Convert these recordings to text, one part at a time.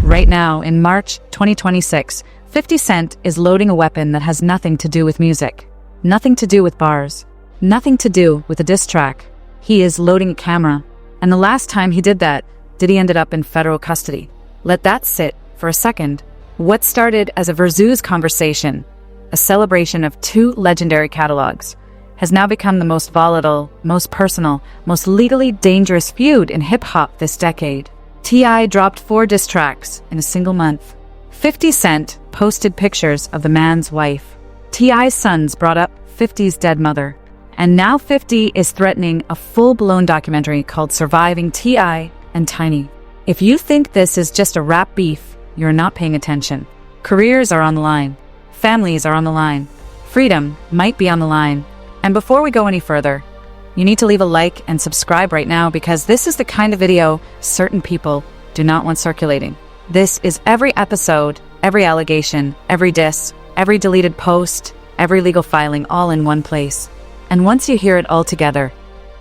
Right now, in March 2026, 50 Cent is loading a weapon that has nothing to do with music, nothing to do with bars, nothing to do with a diss track. He is loading a camera. And the last time he did that, Diddy ended up in federal custody. Let that sit for a second. What started as a Verzuz conversation, a celebration of two legendary catalogs, has now become the most volatile, most personal, most legally dangerous feud in hip-hop this decade. T.I. dropped 4 diss tracks in a single month. 50 Cent posted pictures of the man's wife. T.I.'s sons brought up 50's dead mother. And now 50 is threatening a full-blown documentary called Surviving T.I. and Tiny. If you think this is just a rap beef, you're not paying attention. Careers are on the line. Families are on the line. Freedom might be on the line. And before we go any further, you need to leave a like and subscribe right now, because this is the kind of video certain people do not want circulating. This is every episode, every allegation, every diss, every deleted post, every legal filing all in one place. And once you hear it all together,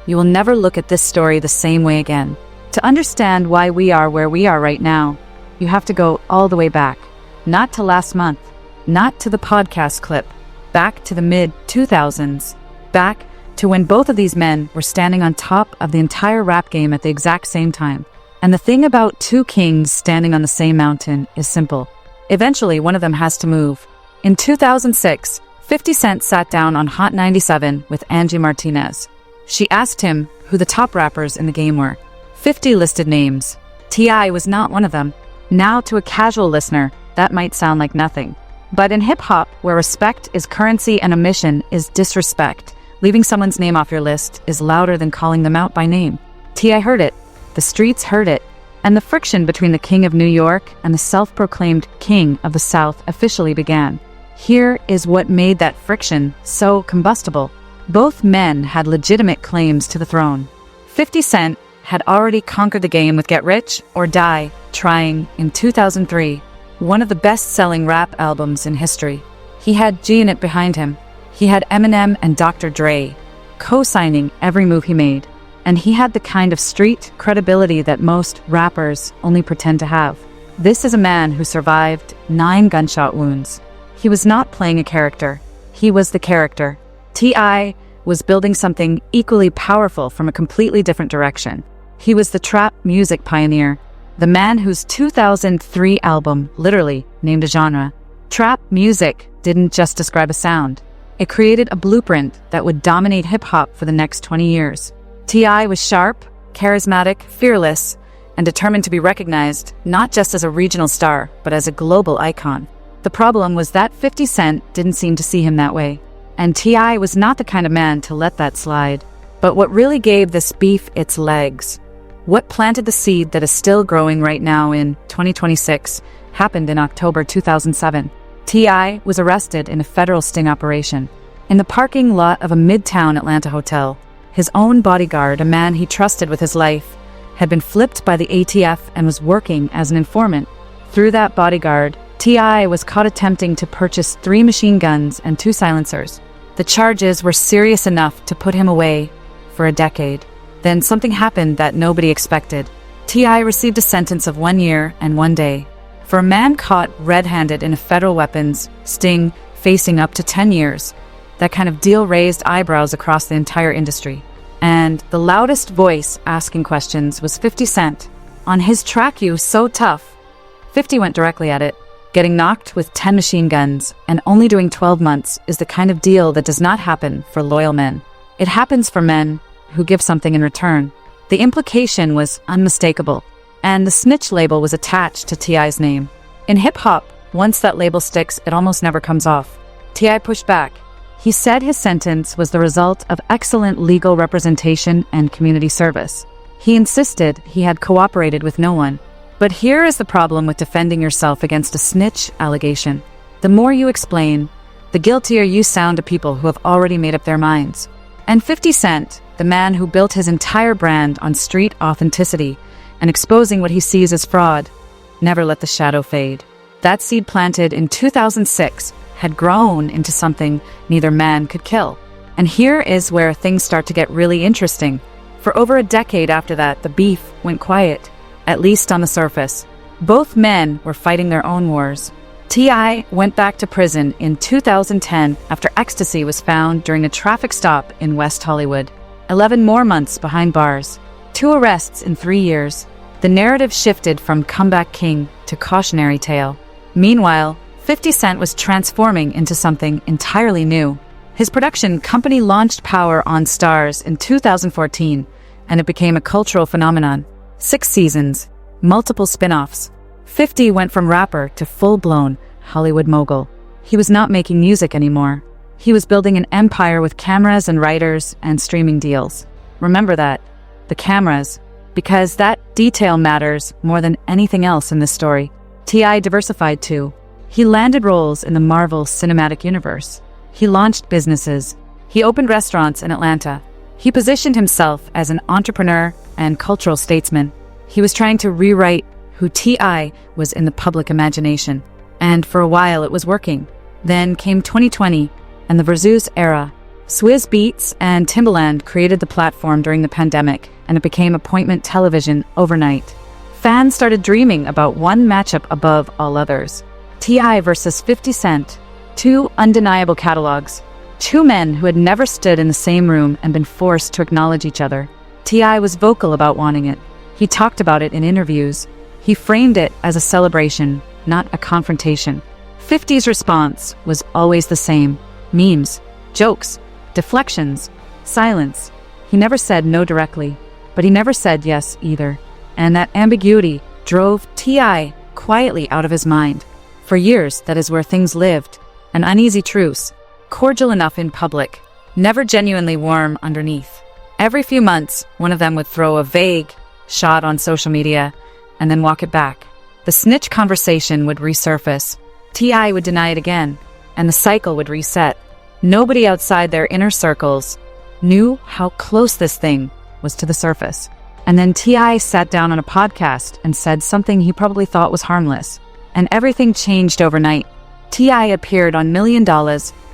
you will never look at this story the same way again. To understand why we are where we are right now, you have to go all the way back. Not to last month, not to the podcast clip, back to the mid-2000s, back to when both of these men were standing on top of the entire rap game at the exact same time. And the thing about two kings standing on the same mountain is simple. Eventually, one of them has to move. In 2006, 50 Cent sat down on Hot 97 with Angie Martinez. She asked him who the top rappers in the game were. 50 listed names. T.I. was not one of them. Now, to a casual listener, that might sound like nothing. But in hip-hop, where respect is currency and omission is disrespect, leaving someone's name off your list is louder than calling them out by name. T.I. heard it. The streets heard it. And the friction between the King of New York and the self-proclaimed King of the South officially began. Here is what made that friction so combustible. Both men had legitimate claims to the throne. 50 Cent had already conquered the game with Get Rich or Die Trying in 2003, one of the best-selling rap albums in history. He had G-Unit behind him. He had Eminem and Dr. Dre co-signing every move he made. And he had the kind of street credibility that most rappers only pretend to have. This is a man who survived 9 gunshot wounds. He was not playing a character. He was the character. T.I. was building something equally powerful from a completely different direction. He was the trap music pioneer, the man whose 2003 album literally named a genre. Trap music didn't just describe a sound. It created a blueprint that would dominate hip-hop for the next 20 years. T.I. was sharp, charismatic, fearless, and determined to be recognized not just as a regional star, but as a global icon. The problem was that 50 Cent didn't seem to see him that way, and T.I. was not the kind of man to let that slide. But what really gave this beef its legs, what planted the seed that is still growing right now in 2026, happened in October 2007. T.I. was arrested in a federal sting operation. In the parking lot of a Midtown Atlanta hotel, his own bodyguard, a man he trusted with his life, had been flipped by the ATF and was working as an informant. Through that bodyguard, T.I. was caught attempting to purchase 3 machine guns and 2 silencers. The charges were serious enough to put him away for a decade. Then something happened that nobody expected. T.I. received a sentence of 1 year and 1 day. For a man caught red-handed in a federal weapons sting facing up to 10 years, that kind of deal raised eyebrows across the entire industry. And the loudest voice asking questions was 50 Cent. On his track You So Tough, 50 went directly at it. Getting knocked with 10 machine guns and only doing 12 months is the kind of deal that does not happen for loyal men. It happens for men who give something in return. The implication was unmistakable, and the snitch label was attached to T.I.'s name. In hip-hop, once that label sticks, it almost never comes off. T.I. pushed back. He said his sentence was the result of excellent legal representation and community service. He insisted he had cooperated with no one. But here is the problem with defending yourself against a snitch allegation. The more you explain, the guiltier you sound to people who have already made up their minds. And 50 Cent, the man who built his entire brand on street authenticity and exposing what he sees as fraud, never let the shadow fade. That seed planted in 2006 had grown into something neither man could kill. And here is where things start to get really interesting. For over a decade after that, the beef went quiet, at least on the surface. Both men were fighting their own wars. T.I. went back to prison in 2010 after ecstasy was found during a traffic stop in West Hollywood. 11 more months behind bars. 2 arrests in 3 years. The narrative shifted from comeback king to cautionary tale. Meanwhile, 50 Cent was transforming into something entirely new. His production company launched Power on Stars in 2014, and it became a cultural phenomenon. 6 seasons, multiple spin-offs. 50 went from rapper to full-blown Hollywood mogul. He was not making music anymore. He was building an empire with cameras and writers and streaming deals. Remember that. The cameras. Because that detail matters more than anything else in this story. T.I. diversified too. He landed roles in the Marvel Cinematic Universe. He launched businesses. He opened restaurants in Atlanta. He positioned himself as an entrepreneur and cultural statesman. He was trying to rewrite who T.I. was in the public imagination. And for a while it was working. Then came 2020 and the Versus era. Swizz Beatz and Timbaland created the platform during the pandemic, and it became appointment television overnight. Fans started dreaming about one matchup above all others. T.I. versus 50 Cent. 2 undeniable catalogs. 2 men who had never stood in the same room and been forced to acknowledge each other. T.I. was vocal about wanting it. He talked about it in interviews. He framed it as a celebration, not a confrontation. 50's response was always the same. Memes, jokes, deflections, silence. He never said no directly, but he never said yes either. And that ambiguity drove T.I. quietly out of his mind. For years, that is where things lived. An uneasy truce, cordial enough in public, never genuinely warm underneath. Every few months, one of them would throw a vague shot on social media and then walk it back. The snitch conversation would resurface. T.I. would deny it again, and the cycle would reset. Nobody outside their inner circles knew how close this thing was to the surface. And then T.I. sat down on a podcast and said something he probably thought was harmless. And everything changed overnight. T.I. appeared on $1 Million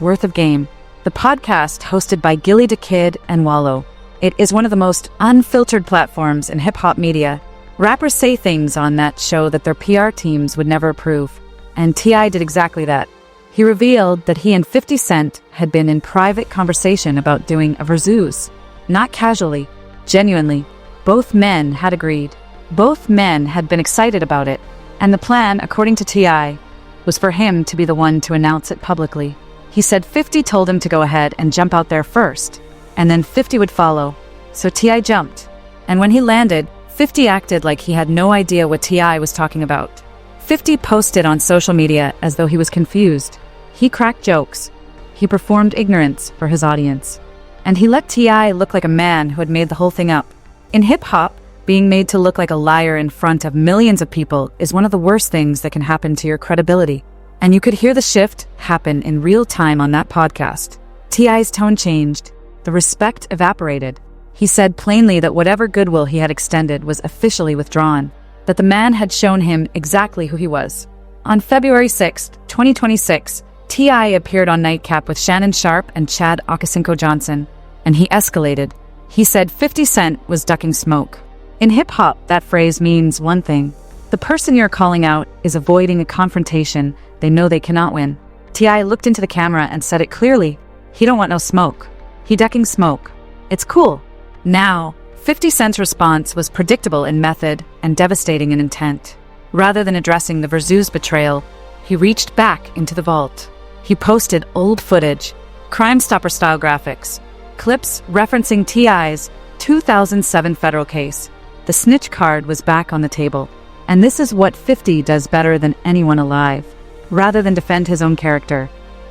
Worth of Game, the podcast hosted by Gilly the Kid and Wallow. It is one of the most unfiltered platforms in hip-hop media. Rappers say things on that show that their PR teams would never approve. And T.I. did exactly that. He revealed that he and 50 Cent had been in private conversation about doing a Versus. Not casually, genuinely. Both men had agreed. Both men had been excited about it. And the plan, according to T.I., was for him to be the one to announce it publicly. He said 50 told him to go ahead and jump out there first, and then 50 would follow. So T.I. jumped. And when he landed, 50 acted like he had no idea what T.I. was talking about. 50 posted on social media as though he was confused. He cracked jokes. He performed ignorance for his audience. And he let T.I. look like a man who had made the whole thing up. In hip-hop, being made to look like a liar in front of millions of people is one of the worst things that can happen to your credibility. And you could hear the shift happen in real time on that podcast. T.I.'s tone changed. The respect evaporated. He said plainly that whatever goodwill he had extended was officially withdrawn, that the man had shown him exactly who he was. On February 6, 2026, T.I. appeared on Nightcap with Shannon Sharpe and Chad Okosinko-Johnson, and he escalated. He said 50 Cent was ducking smoke. In hip-hop, that phrase means one thing. The person you're calling out is avoiding a confrontation they know they cannot win. T.I. looked into the camera and said it clearly. He don't want no smoke. He ducking smoke. It's cool. Now, 50 Cent's response was predictable in method and devastating in intent. Rather than addressing the Versus betrayal, he reached back into the vault. He posted old footage, Crime Stopper-style graphics, clips referencing T.I.'s 2007 federal case. The snitch card was back on the table. And this is what 50 does better than anyone alive. Rather than defend his own character,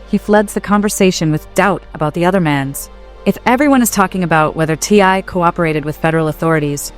he floods the conversation with doubt about the other man's. If everyone is talking about whether T.I. cooperated with federal authorities,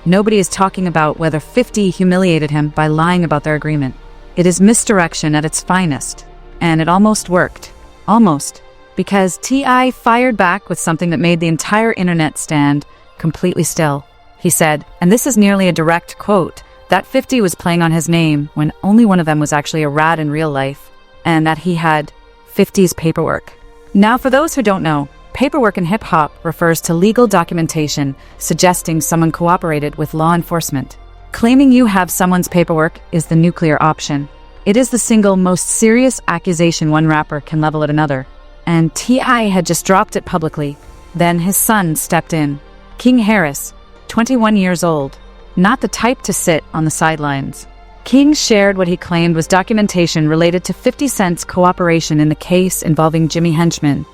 nobody is talking about whether 50 humiliated him by lying about their agreement. It is misdirection at its finest. And it almost worked. Almost. Because T.I. fired back with something that made the entire internet stand completely still. He said, and this is nearly a direct quote, that 50 was playing on his name when only one of them was actually a rat in real life, and that he had 50's paperwork. Now, for those who don't know, paperwork in hip-hop refers to legal documentation suggesting someone cooperated with law enforcement. Claiming you have someone's paperwork is the nuclear option. It is the single most serious accusation one rapper can level at another. And T.I. had just dropped it publicly. Then his son stepped in. King Harris, 21 years old, not the type to sit on the sidelines. King shared what he claimed was documentation related to 50 Cent's cooperation in the case involving Jimmy Henchman,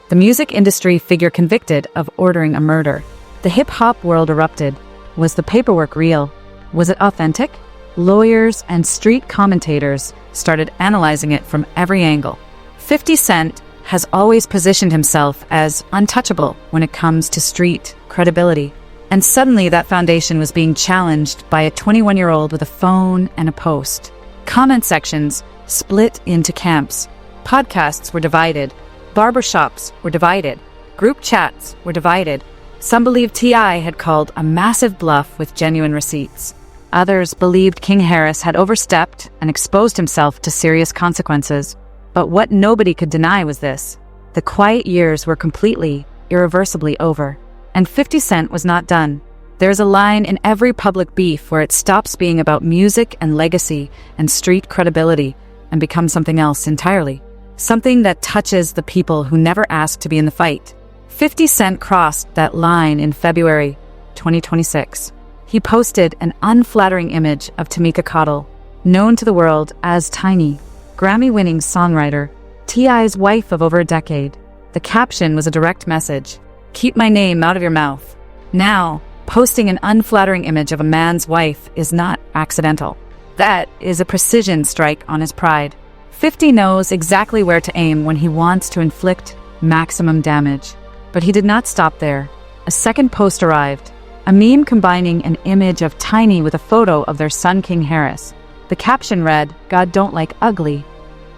the music industry figure convicted of ordering a murder. The hip-hop world erupted. Was the paperwork real? Was it authentic? Lawyers and street commentators started analyzing it from every angle. 50 Cent has always positioned himself as untouchable when it comes to street credibility. And suddenly that foundation was being challenged by a 21-year-old with a phone and a post. Comment sections split into camps. Podcasts were divided. Barbershops were divided. Group chats were divided. Some believed T.I. had called a massive bluff with genuine receipts. Others believed King Harris had overstepped and exposed himself to serious consequences. But what nobody could deny was this: the quiet years were completely, irreversibly over. And 50 Cent was not done. There's a line in every public beef where it stops being about music and legacy and street credibility and becomes something else entirely. Something that touches the people who never asked to be in the fight. 50 Cent crossed that line in February 2026. He posted an unflattering image of Tamika Cottle, known to the world as Tiny, Grammy-winning songwriter, T.I.'s wife of over a decade. The caption was a direct message: "Keep my name out of your mouth." Now, posting an unflattering image of a man's wife is not accidental. That is a precision strike on his pride. 50 knows exactly where to aim when he wants to inflict maximum damage. But he did not stop there. A second post arrived, a meme combining an image of Tiny with a photo of their son King Harris. The caption read, "God don't like ugly."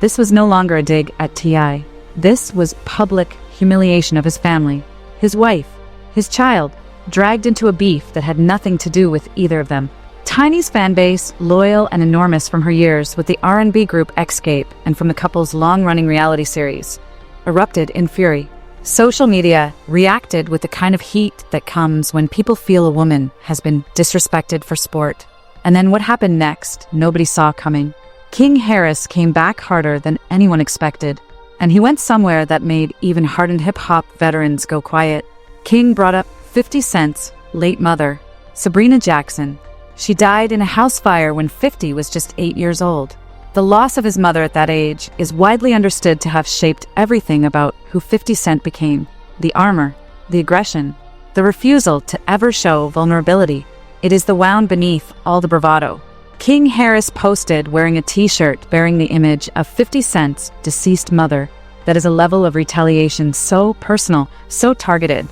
This was no longer a dig at T.I. This was public humiliation of his family. His wife, his child, dragged into a beef that had nothing to do with either of them. Tiny's fanbase, loyal and enormous from her years with the R&B group Escape and from the couple's long-running reality series, erupted in fury. Social media reacted with the kind of heat that comes when people feel a woman has been disrespected for sport. And then what happened next, nobody saw coming. King Harris came back harder than anyone expected. And he went somewhere that made even hardened hip-hop veterans go quiet. King brought up 50 Cent's late mother, Sabrina Jackson. She died in a house fire when 50 was just 8 years old. The loss of his mother at that age is widely understood to have shaped everything about who 50 Cent became. The armor, the aggression, the refusal to ever show vulnerability. It is the wound beneath all the bravado. King Harris posted wearing a t-shirt bearing the image of 50 Cent's deceased mother. That is a level of retaliation so personal, so targeted,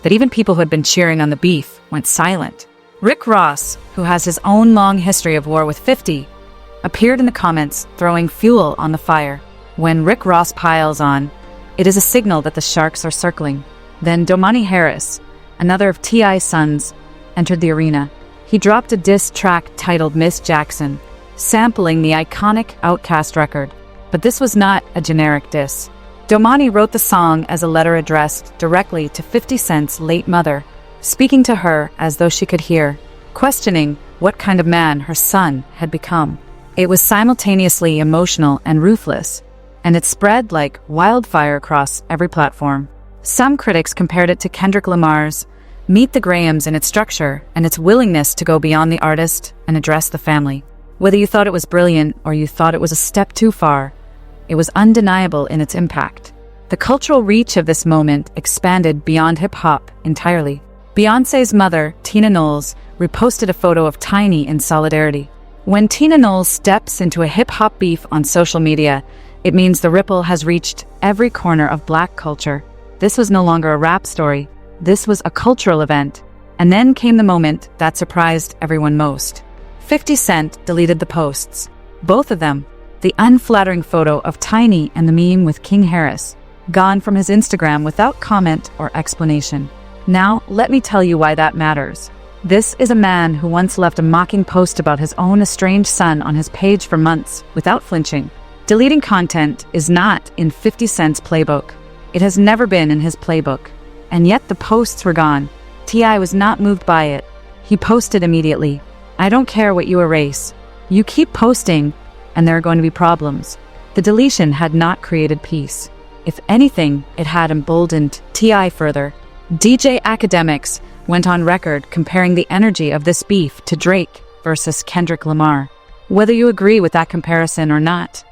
that even people who had been cheering on the beef went silent. Rick Ross, who has his own long history of war with 50, appeared in the comments throwing fuel on the fire. When Rick Ross piles on, it is a signal that the sharks are circling. Then Domani Harris, another of T.I.'s sons, entered the arena. He dropped a diss track titled Miss Jackson, sampling the iconic Outkast record. But this was not a generic diss. Domani wrote the song as a letter addressed directly to 50 Cent's late mother, speaking to her as though she could hear, questioning what kind of man her son had become. It was simultaneously emotional and ruthless, and it spread like wildfire across every platform. Some critics compared it to Kendrick Lamar's Meet the Grahams in its structure and its willingness to go beyond the artist and address the family. Whether you thought it was brilliant or you thought it was a step too far, it was undeniable in its impact. The cultural reach of this moment expanded beyond hip-hop entirely. Beyoncé's mother, Tina Knowles, reposted a photo of Tiny in solidarity. When Tina Knowles steps into a hip-hop beef on social media, it means the ripple has reached every corner of Black culture. This was no longer a rap story. This was a cultural event. And then came the moment that surprised everyone most. 50 Cent deleted the posts. Both of them. The unflattering photo of Tiny and the meme with King Harris, gone from his Instagram without comment or explanation. Now, let me tell you why that matters. This is a man who once left a mocking post about his own estranged son on his page for months without flinching. Deleting content is not in 50 Cent's playbook. It has never been in his playbook. And yet the posts were gone. T.I. was not moved by it. He posted immediately. I don't care what you erase. You keep posting, and there are going to be problems. The deletion had not created peace. If anything, it had emboldened T.I. further. DJ Academics went on record comparing the energy of this beef to Drake versus Kendrick Lamar. Whether you agree with that comparison or not,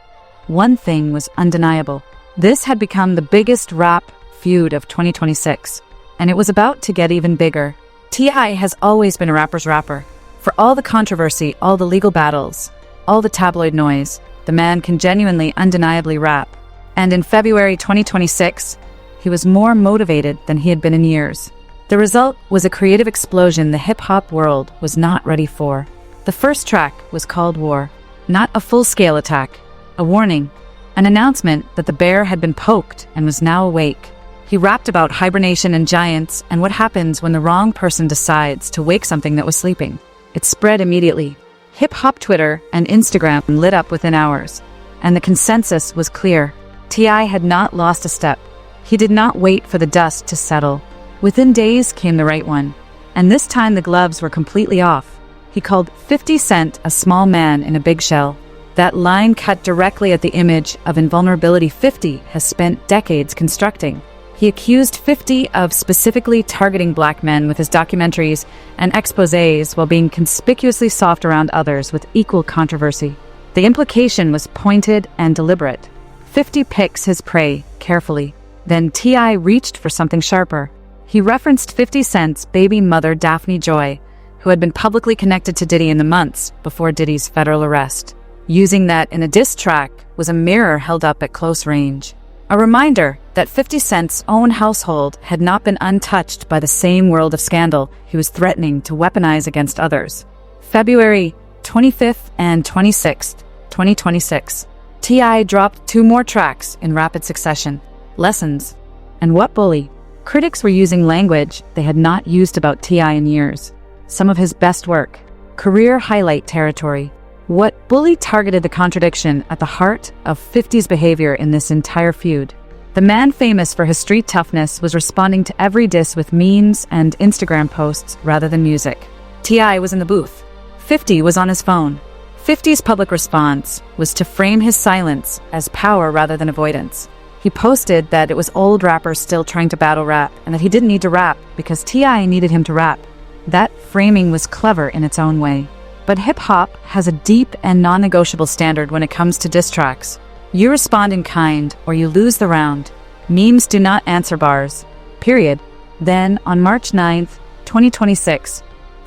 one thing was undeniable. This had become the biggest rap feud of 2026, and it was about to get even bigger. T.I. has always been a rapper's rapper. For all the controversy, all the legal battles, all the tabloid noise, the man can genuinely, undeniably rap. And in February 2026, he was more motivated than he had been in years. The result was a creative explosion the hip-hop world was not ready for. The first track was called War, not a full-scale attack, a warning, an announcement that the bear had been poked and was now awake. He rapped about hibernation and giants and what happens when the wrong person decides to wake something that was sleeping. It spread immediately. Hip-hop Twitter and Instagram lit up within hours, and the consensus was clear. T.I. had not lost a step. He did not wait for the dust to settle. Within days came the right one, and this time the gloves were completely off. He called 50 Cent a small man in a big shell. That line cut directly at the image of invulnerability 50 has spent decades constructing. He accused 50 of specifically targeting black men with his documentaries and exposés while being conspicuously soft around others with equal controversy. The implication was pointed and deliberate. 50 picks his prey carefully. Then T.I. reached for something sharper. He referenced 50 Cent's baby mother Daphne Joy, who had been publicly connected to Diddy in the months before Diddy's federal arrest. Using that in a diss track was a mirror held up at close range. A reminder that 50 Cent's own household had not been untouched by the same world of scandal he was threatening to weaponize against others. February 25th and 26th, 2026. T.I. dropped 2 more tracks in rapid succession, Lessons and What Bully. Critics were using language they had not used about T.I. in years. Some of his best work. Career highlight territory. What Bully targeted the contradiction at the heart of 50's behavior in this entire feud. The man famous for his street toughness was responding to every diss with memes and Instagram posts rather than music. T.I. was in the booth. 50 was on his phone. 50's public response was to frame his silence as power rather than avoidance. He posted that it was old rappers still trying to battle rap and that he didn't need to rap because T.I. needed him to rap. That framing was clever in its own way. But hip-hop has a deep and non-negotiable standard when it comes to diss tracks. You respond in kind, or you lose the round. Memes do not answer bars. Period. Then, on March 9th, 2026,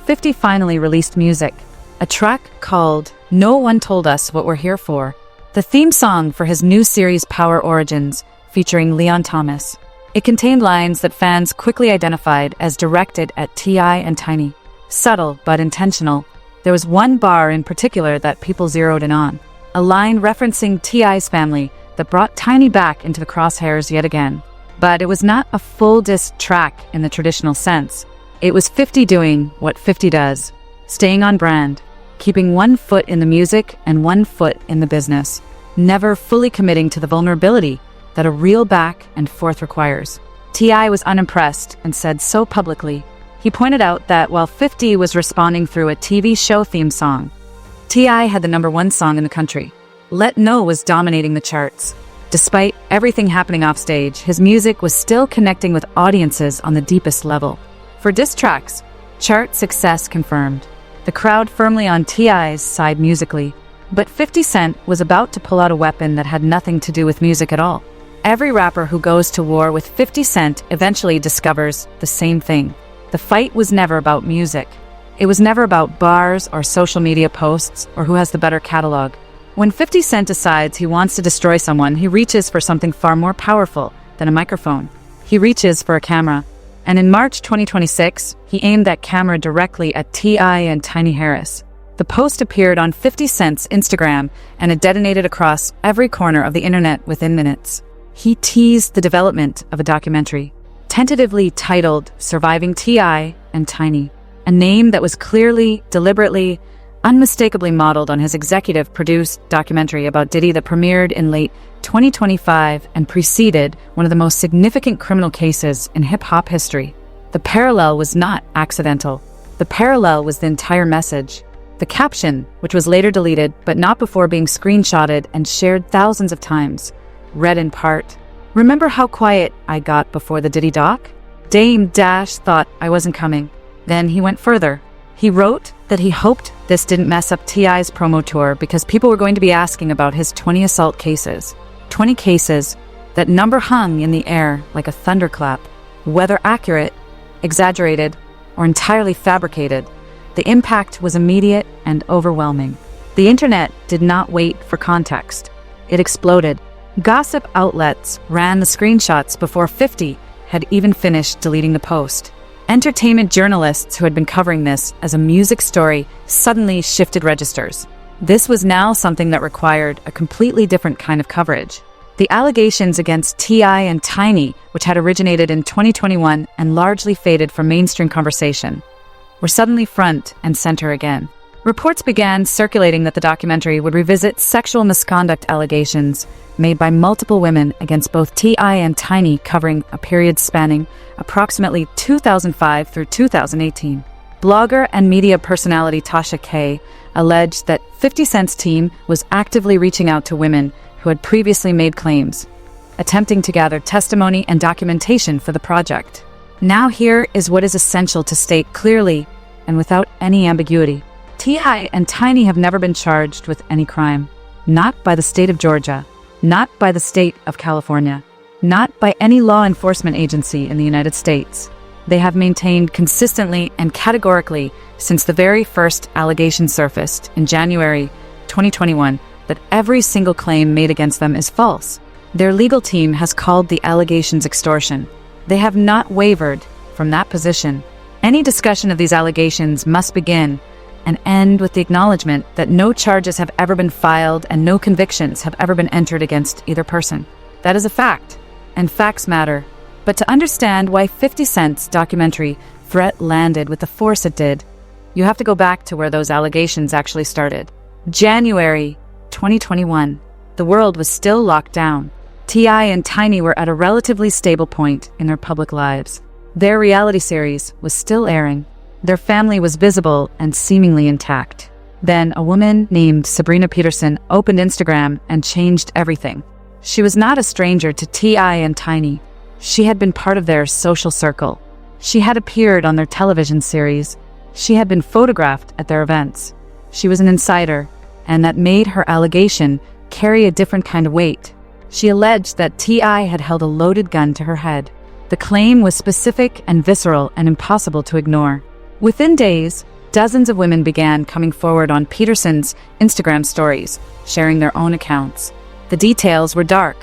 50 finally released music. A track called No One Told Us What We're Here For. The theme song for his new series Power Origins, featuring Leon Thomas. It contained lines that fans quickly identified as directed at T.I. and Tiny. Subtle, but intentional. There was one bar in particular that people zeroed in on, a line referencing T.I.'s family that brought Tiny back into the crosshairs yet again. But it was not a full diss track in the traditional sense. It was 50 doing what 50 does, staying on brand, keeping one foot in the music and one foot in the business, never fully committing to the vulnerability that a real back and forth requires. T.I. was unimpressed and said so publicly. He pointed out that while 50 was responding through a TV show theme song, T.I. had the #1 song in the country. Let Know was dominating the charts. Despite everything happening offstage, his music was still connecting with audiences on the deepest level. For diss tracks, chart success confirmed. The crowd firmly on T.I.'s side musically. But 50 Cent was about to pull out a weapon that had nothing to do with music at all. Every rapper who goes to war with 50 Cent eventually discovers the same thing. The fight was never about music. It was never about bars or social media posts or who has the better catalog. When 50 Cent decides he wants to destroy someone, he reaches for something far more powerful than a microphone. He reaches for a camera. And in March 2026, he aimed that camera directly at T.I. and Tiny Harris. The post appeared on 50 Cent's Instagram, and it detonated across every corner of the internet within minutes. He teased the development of a documentary, tentatively titled Surviving T.I. and Tiny, a name that was clearly, deliberately, unmistakably modeled on his executive-produced documentary about Diddy that premiered in late 2025 and preceded one of the most significant criminal cases in hip-hop history. The parallel was not accidental. The parallel was the entire message. The caption, which was later deleted but not before being screenshotted and shared thousands of times, read in part, "Remember how quiet I got before the Diddy doc? Dame Dash thought I wasn't coming." Then he went further. He wrote that he hoped this didn't mess up T.I.'s promo tour because people were going to be asking about his 20 assault cases. 20 cases, that number hung in the air like a thunderclap. Whether accurate, exaggerated, or entirely fabricated, the impact was immediate and overwhelming. The internet did not wait for context. It exploded. Gossip outlets ran the screenshots before 50 had even finished deleting the post. Entertainment journalists who had been covering this as a music story suddenly shifted registers. This was now something that required a completely different kind of coverage. The allegations against T.I. and Tiny, which had originated in 2021 and largely faded from mainstream conversation, were suddenly front and center again. Reports began circulating that the documentary would revisit sexual misconduct allegations made by multiple women against both T.I. and Tiny, covering a period spanning approximately 2005 through 2018. Blogger and media personality Tasha K alleged that 50 Cent's team was actively reaching out to women who had previously made claims, attempting to gather testimony and documentation for the project. Now here is what is essential to state clearly and without any ambiguity. T.I. and Tiny have never been charged with any crime. Not by the state of Georgia. Not by the state of California. Not by any law enforcement agency in the United States. They have maintained consistently and categorically since the very first allegation surfaced in January 2021 that every single claim made against them is false. Their legal team has called the allegations extortion. They have not wavered from that position. Any discussion of these allegations must begin and end with the acknowledgement that no charges have ever been filed and no convictions have ever been entered against either person. That is a fact, and facts matter. But to understand why 50 Cent's documentary threat landed with the force it did, you have to go back to where those allegations actually started. January 2021. The world was still locked down. T.I. and Tiny were at a relatively stable point in their public lives. Their reality series was still airing. Their family was visible and seemingly intact. Then a woman named Sabrina Peterson opened Instagram and changed everything. She was not a stranger to T.I. and Tiny. She had been part of their social circle. She had appeared on their television series. She had been photographed at their events. She was an insider, and that made her allegation carry a different kind of weight. She alleged that T.I. had held a loaded gun to her head. The claim was specific and visceral and impossible to ignore. Within days, dozens of women began coming forward on Peterson's Instagram stories, sharing their own accounts. The details were dark.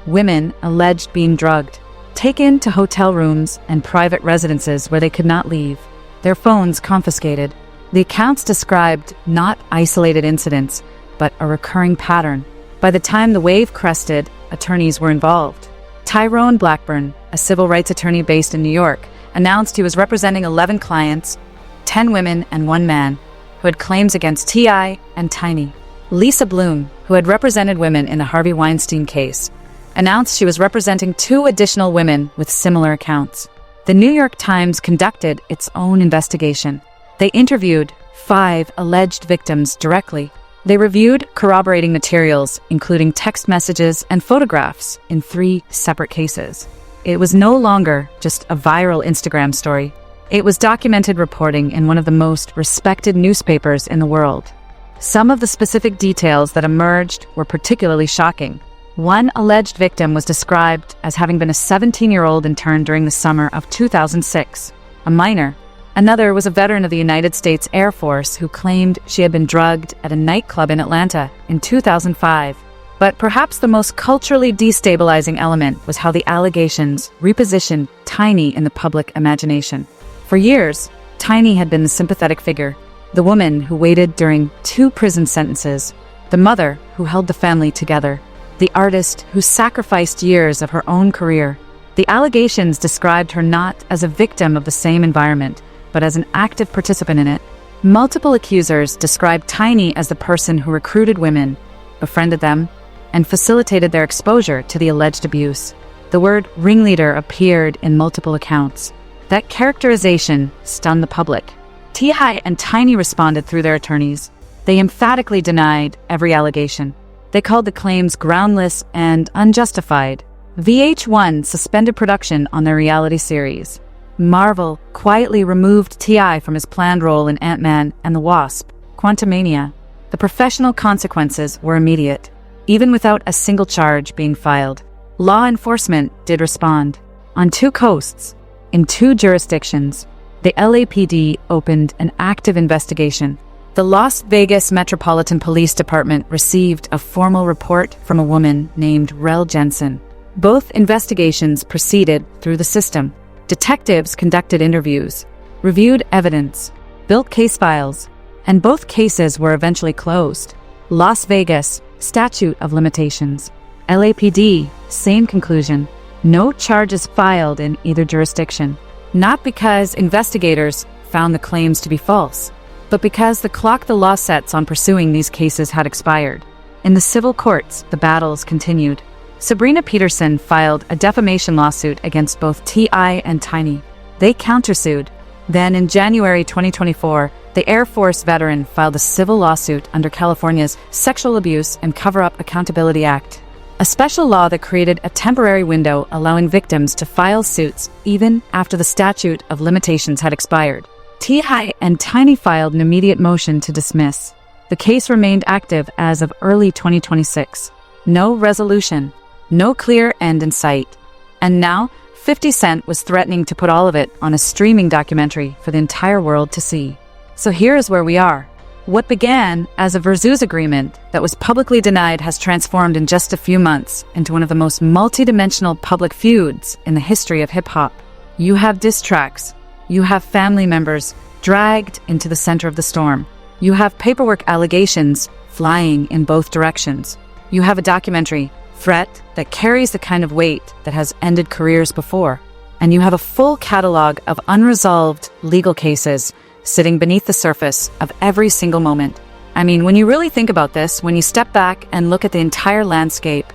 Women alleged being drugged, taken to hotel rooms and private residences where they could not leave, their phones confiscated. The accounts described not isolated incidents, but a recurring pattern. By the time the wave crested, attorneys were involved. Tyrone Blackburn, a civil rights attorney based in New York, announced he was representing 11 clients, 10 women and 1 man, who had claims against T.I. and Tiny. Lisa Bloom, who had represented women in the Harvey Weinstein case, announced she was representing 2 additional women with similar accounts. The New York Times conducted its own investigation. They interviewed 5 alleged victims directly. They reviewed corroborating materials, including text messages and photographs, in 3 separate cases. It was no longer just a viral Instagram story. It was documented reporting in one of the most respected newspapers in the world. Some of the specific details that emerged were particularly shocking. One alleged victim was described as having been a 17-year-old intern during the summer of 2006, a minor. Another was a veteran of the United States Air Force who claimed she had been drugged at a nightclub in Atlanta in 2005. But perhaps the most culturally destabilizing element was how the allegations repositioned Tiny in the public imagination. For years, Tiny had been the sympathetic figure, the woman who waited during 2 prison sentences, the mother who held the family together, the artist who sacrificed years of her own career. The allegations described her not as a victim of the same environment, but as an active participant in it. Multiple accusers described Tiny as the person who recruited women, befriended them, and facilitated their exposure to the alleged abuse. The word ringleader appeared in multiple accounts. That characterization stunned the public. T.I. and Tiny responded through their attorneys. They emphatically denied every allegation. They called the claims groundless and unjustified. VH1 suspended production on their reality series. Marvel quietly removed T.I. from his planned role in Ant-Man and the Wasp: Quantumania. The professional consequences were immediate, even without a single charge being filed. Law enforcement did respond. On 2 coasts, in 2 jurisdictions, the LAPD opened an active investigation. The Las Vegas Metropolitan Police Department received a formal report from a woman named Rel Jensen. Both investigations proceeded through the system. Detectives conducted interviews, reviewed evidence, built case files, and both cases were eventually closed. Las Vegas, statute of limitations. LAPD, same conclusion. No charges filed in either jurisdiction. Not because investigators found the claims to be false, but because the clock the law sets on pursuing these cases had expired. In the civil courts, the battles continued. Sabrina Peterson filed a defamation lawsuit against both T.I. and Tiny. They countersued. Then in January 2024, the Air Force veteran filed a civil lawsuit under California's Sexual Abuse and Cover-Up Accountability Act, a special law that created a temporary window allowing victims to file suits even after the statute of limitations had expired. T.I. and Tiny filed an immediate motion to dismiss. The case remained active as of early 2026. No resolution. No clear end in sight. And now, 50 Cent was threatening to put all of it on a streaming documentary for the entire world to see. So here is where we are. What began as a Versus agreement that was publicly denied has transformed in just a few months into one of the most multidimensional public feuds in the history of hip-hop. You have diss tracks. You have family members dragged into the center of the storm. You have paperwork allegations flying in both directions. You have a documentary threat that carries the kind of weight that has ended careers before. And you have a full catalog of unresolved legal cases sitting beneath the surface of every single moment. I mean, when you really think about this, when you step back and look at the entire landscape,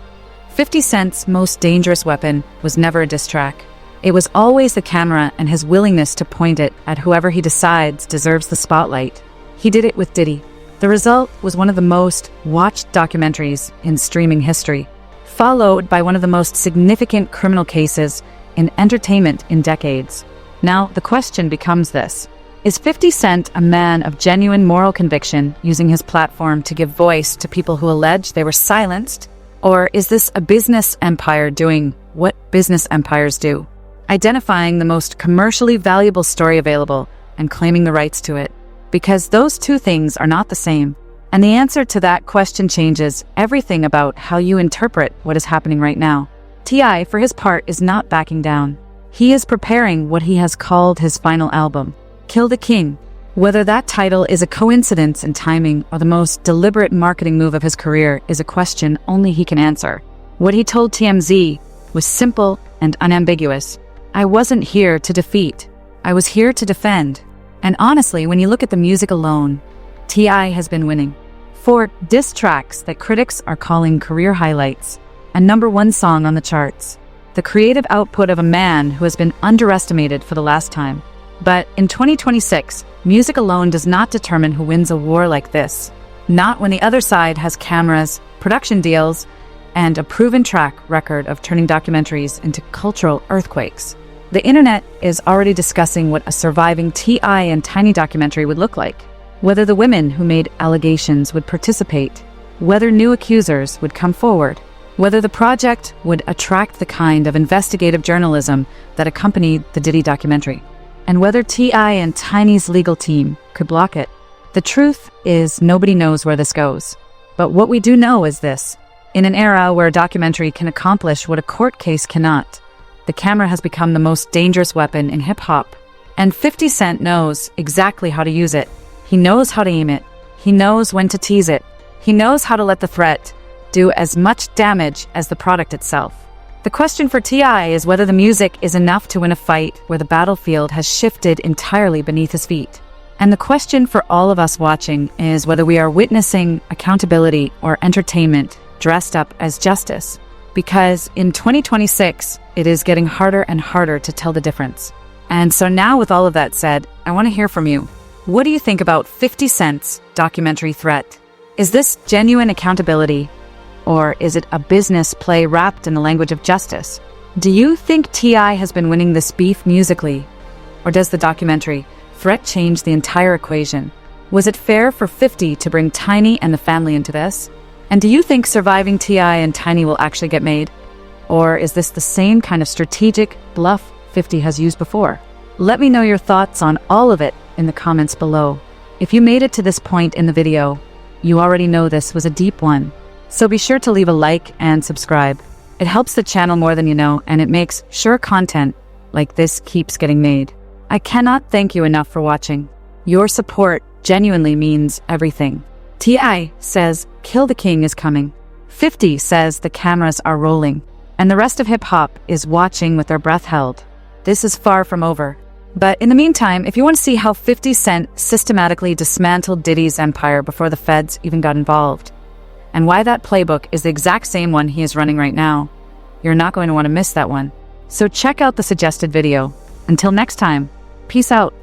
50 Cent's most dangerous weapon was never a diss track. It was always the camera and his willingness to point it at whoever he decides deserves the spotlight. He did it with Diddy. The result was one of the most watched documentaries in streaming history, followed by one of the most significant criminal cases in entertainment in decades. Now, the question becomes this. Is 50 Cent a man of genuine moral conviction using his platform to give voice to people who allege they were silenced? Or is this a business empire doing what business empires do? Identifying the most commercially valuable story available and claiming the rights to it? Because those two things are not the same. And the answer to that question changes everything about how you interpret what is happening right now. T.I., for his part, is not backing down. He is preparing what he has called his final album, Kill the King. Whether that title is a coincidence in timing or the most deliberate marketing move of his career is a question only he can answer. What he told TMZ was simple and unambiguous. I wasn't here to defeat. I was here to defend. And honestly, when you look at the music alone, T.I. has been winning. 4 diss tracks that critics are calling career highlights, a #1 song on the charts. The creative output of a man who has been underestimated for the last time. But in 2026, music alone does not determine who wins a war like this. Not when the other side has cameras, production deals, and a proven track record of turning documentaries into cultural earthquakes. The internet is already discussing what a surviving T.I. and Tiny documentary would look like. Whether the women who made allegations would participate, whether new accusers would come forward, whether the project would attract the kind of investigative journalism that accompanied the Diddy documentary, and whether T.I. and Tiny's legal team could block it. The truth is nobody knows where this goes. But what we do know is this. In an era where a documentary can accomplish what a court case cannot, the camera has become the most dangerous weapon in hip-hop. And 50 Cent knows exactly how to use it. He knows how to aim it. He knows when to tease it. He knows how to let the threat do as much damage as the product itself. The question for T.I. is whether the music is enough to win a fight where the battlefield has shifted entirely beneath his feet. And the question for all of us watching is whether we are witnessing accountability or entertainment dressed up as justice. Because in 2026, it is getting harder and harder to tell the difference. And so now, with all of that said, I want to hear from you. What do you think about 50 Cent's documentary threat? Is this genuine accountability? Or is it a business play wrapped in the language of justice? Do you think T.I. has been winning this beef musically? Or does the documentary threat change the entire equation? Was it fair for 50 to bring Tiny and the family into this? And do you think surviving T.I. and Tiny will actually get made? Or is this the same kind of strategic bluff 50 has used before? Let me know your thoughts on all of it in the comments below. If you made it to this point in the video, you already know this was a deep one. So be sure to leave a like and subscribe. It helps the channel more than you know, and it makes sure content like this keeps getting made. I cannot thank you enough for watching. Your support genuinely means everything. T.I. says, "Kill the King" is coming. 50 says the cameras are rolling. And the rest of hip-hop is watching with their breath held. This is far from over. But in the meantime, if you want to see how 50 Cent systematically dismantled Diddy's empire before the feds even got involved, and why that playbook is the exact same one he is running right now, you're not going to want to miss that one. So check out the suggested video. Until next time, peace out.